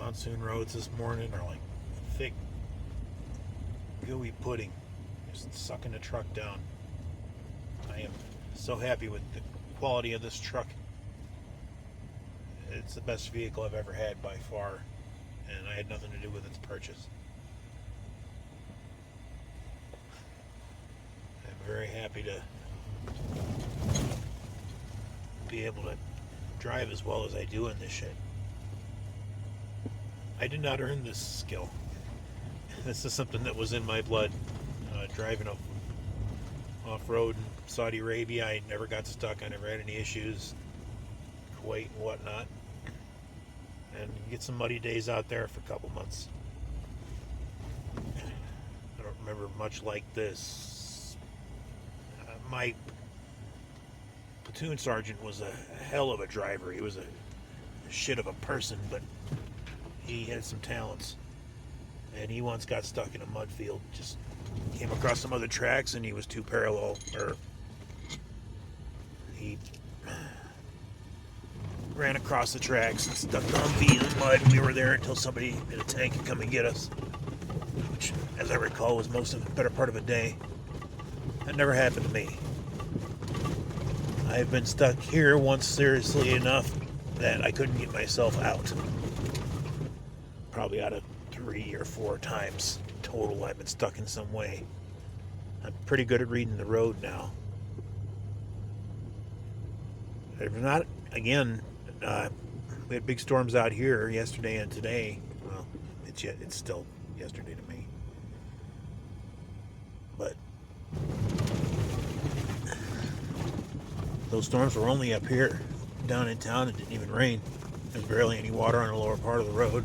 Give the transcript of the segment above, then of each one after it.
monsoon roads this morning are like thick, gooey pudding, just sucking the truck down. I am so happy with the quality of this truck. It's the best vehicle I've ever had by far, and I had nothing to do with its purchase. I'm very happy to be able to drive as well as I do in this shit. I did not earn this skill. This is something that was in my blood. Driving off-road in Saudi Arabia, I never got stuck. I never had any issues. Kuwait and whatnot. And you get some muddy days out there for a couple months. I don't remember much like this. My platoon sergeant was a hell of a driver. He was a shit of a person, but he had some talents. And he once got stuck in a mud field, just came across some other tracks, and he was too parallel, or he ran across the tracks and stuck the Humvee in the mud. We were there until somebody in a tank could come and get us, which, as I recall, was most of the better part of a day. That never happened to me. I've been stuck here once seriously enough that I couldn't get myself out. Probably out of 3 or 4 times total I've been stuck in some way. I'm pretty good at reading the road now. If not, again, we had big storms out here yesterday and today. Well, it's still yesterday to me. But those storms were only up here. Down in town, it didn't even rain. There's barely any water on the lower part of the road.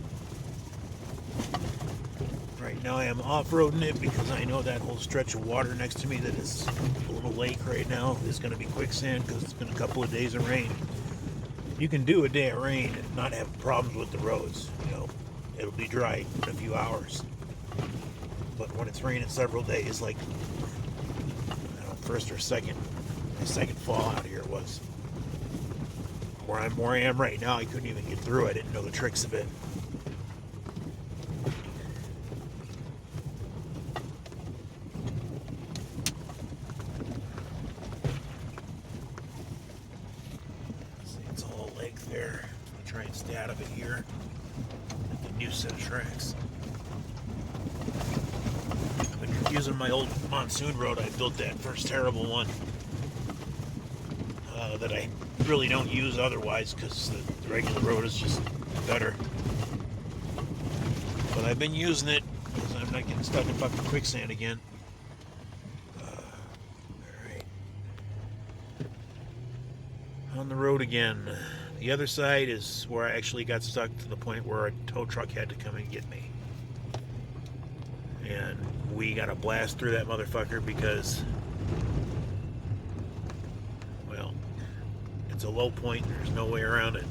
Right now I am off-roading it because I know that whole stretch of water next to me that is a little lake right now is going to be quicksand because it's been a couple of days of rain. You can do a day of rain and not have problems with the roads. You know, it'll be dry in a few hours. But when it's raining several days, like, I don't know, first or second, my second fall out here was. Where I am right now, I couldn't even get through. I didn't know the tricks of it. It's all a lake there. I'll try and stay out of it here. Make a new set of tracks. I've been using my old monsoon road. I built that first terrible one. That I really don't use otherwise because the regular road is just better. But I've been using it because I'm not getting stuck in fucking quicksand again. Alright. On the road again. The other side is where I actually got stuck to the point where a tow truck had to come and get me. And we got a blast through that motherfucker because, well, it's a low point. There's no way around it.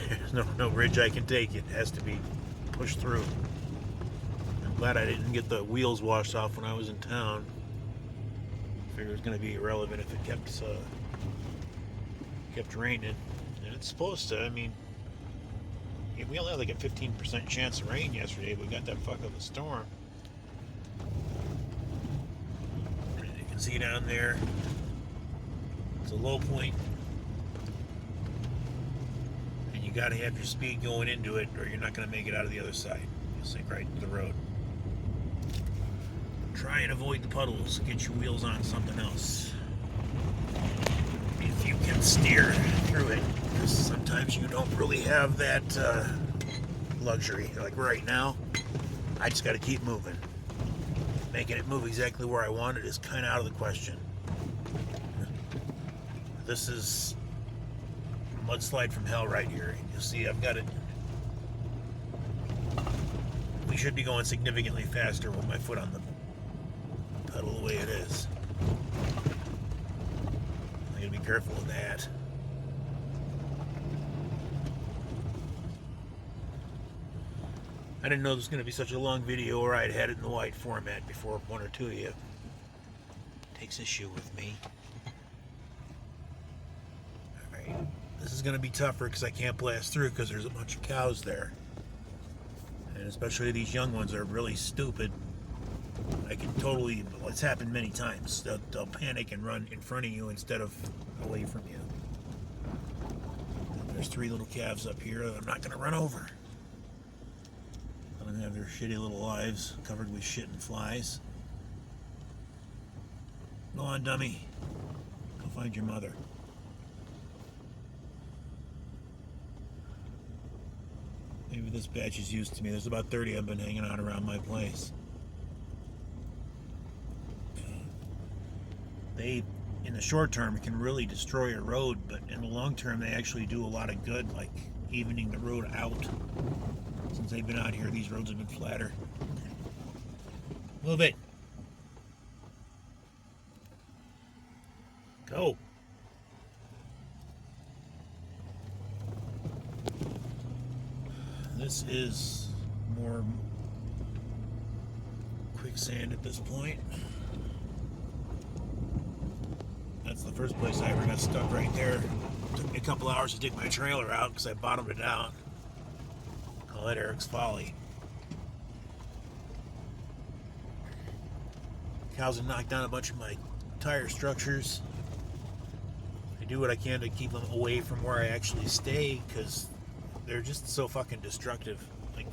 There's no ridge I can take. It has to be pushed through. I'm glad I didn't get the wheels washed off when I was in town. I figured it was going to be irrelevant if it kept raining. And it's supposed to. I mean, we only had like a 15% chance of rain yesterday. We got that fuck of a storm. And you can see down there, it's a low point, and you got to have your speed going into it, or you're not going to make it out of the other side. You'll sink right into the road. Try and avoid the puddles. Get your wheels on something else if you can steer through it, because sometimes you don't really have that luxury. Like right now, I just got to keep moving. Making it move exactly where I want it is kind of out of the question. This is a mudslide from hell right here. You'll see I've got it. We should be going significantly faster with my foot on the pedal the way it is. I gotta be careful of that. I didn't know this was going to be such a long video, or I'd had it in the wide format before one or two of you takes issue with me. Alright, this is going going to be tougher because I can't blast through because there's a bunch of cows there. And especially these young ones are really stupid. I can totally, it's happened many times. They'll panic and run in front of you instead of away from you. And there's 3 little calves up here that I'm not going to run over. I'm going to have their shitty little lives covered with shit and flies. Go on, dummy. Go find your mother. Maybe this batch is used to me. There's about 30 of them been hanging out around my place. They, in the short term, can really destroy a road, but in the long term, they actually do a lot of good, like evening the road out. Since they've been out here, these roads have been flatter. Move it. Go. This is more quicksand at this point. That's the first place I ever got stuck right there. It took me a couple hours to dig my trailer out because I bottomed it out. Call that Eric's Folly. Cows have knocked down a bunch of my tire structures. I do what I can to keep them away from where I actually stay because they're just so fucking destructive. Like,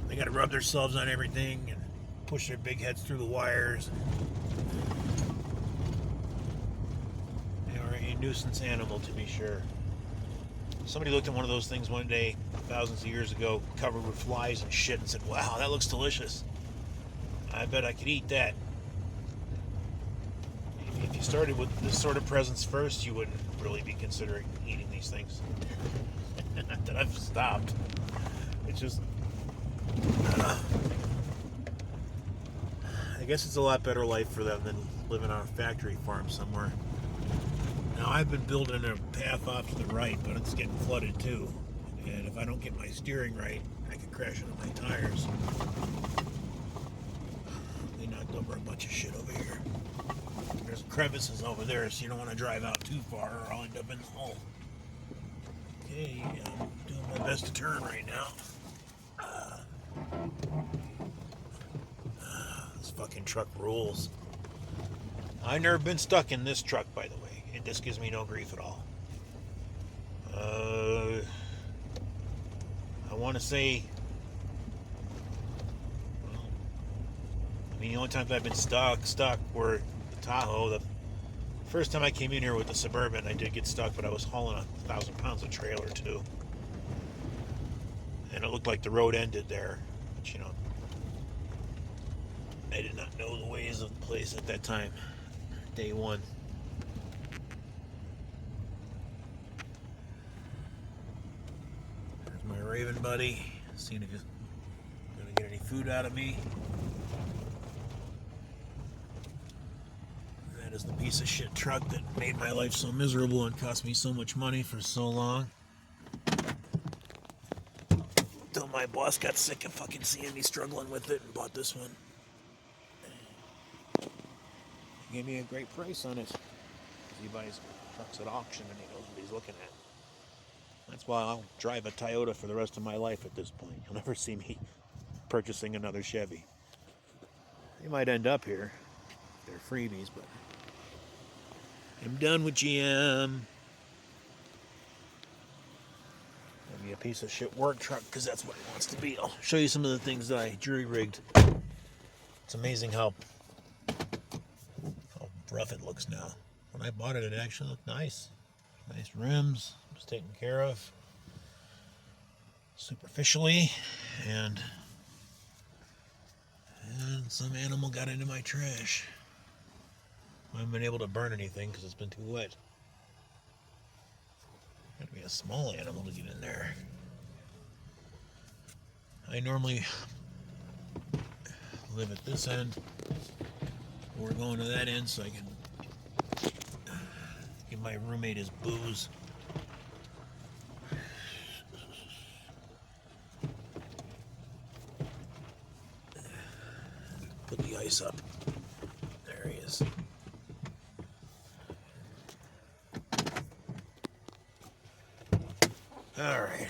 they gotta rub themselves on everything and push their big heads through the wires. They are a nuisance animal, to be sure. Somebody looked at one of those things one day, thousands of years ago, covered with flies and shit, and said, "Wow, that looks delicious. I bet I could eat that." If you started with this sort of presence first, you wouldn't really be considering eating these things. Not that I've stopped. It's just... I guess it's a lot better life for them than living on a factory farm somewhere. Now, I've been building a path off to the right, but it's getting flooded too. And if I don't get my steering right, I could crash into my tires. They knocked over a bunch of shit over here. There's crevices over there, so you don't want to drive out too far or I'll end up in the hole. Okay, I'm doing my best to turn right now. This fucking truck rules. I've never been stuck in this truck, by the way. This gives me no grief at all. I want to say... Well, I mean, the only times I've been stuck were the Tahoe. The first time I came in here with the Suburban, I did get stuck, but I was hauling 1,000 pounds of trailer, too. And it looked like the road ended there. But, you know, I did not know the ways of the place at that time. Day one. There's my Raven buddy. Seeing if he's gonna get any food out of me. That is the piece of shit truck that made my life so miserable and cost me so much money for so long. Till my boss got sick of fucking seeing me struggling with it and bought this one. He gave me a great price on it. He buys trucks at auction and he knows what he's looking at. That's why I'll drive a Toyota for the rest of my life at this point. You'll never see me purchasing another Chevy. They might end up here. They're freebies, but I'm done with GM. Maybe a piece of shit work truck because that's what it wants to be. I'll show you some of the things that I jury-rigged. It's amazing how rough it looks now. When I bought it, it actually looked nice. Nice rims, was taken care of superficially, and some animal got into my trash. I haven't been able to burn anything because it's been too wet. Got to be a small animal to get in there. I normally live at this end. We're going to that end so I can give my roommate his booze. Put the ice up. There he is. All right.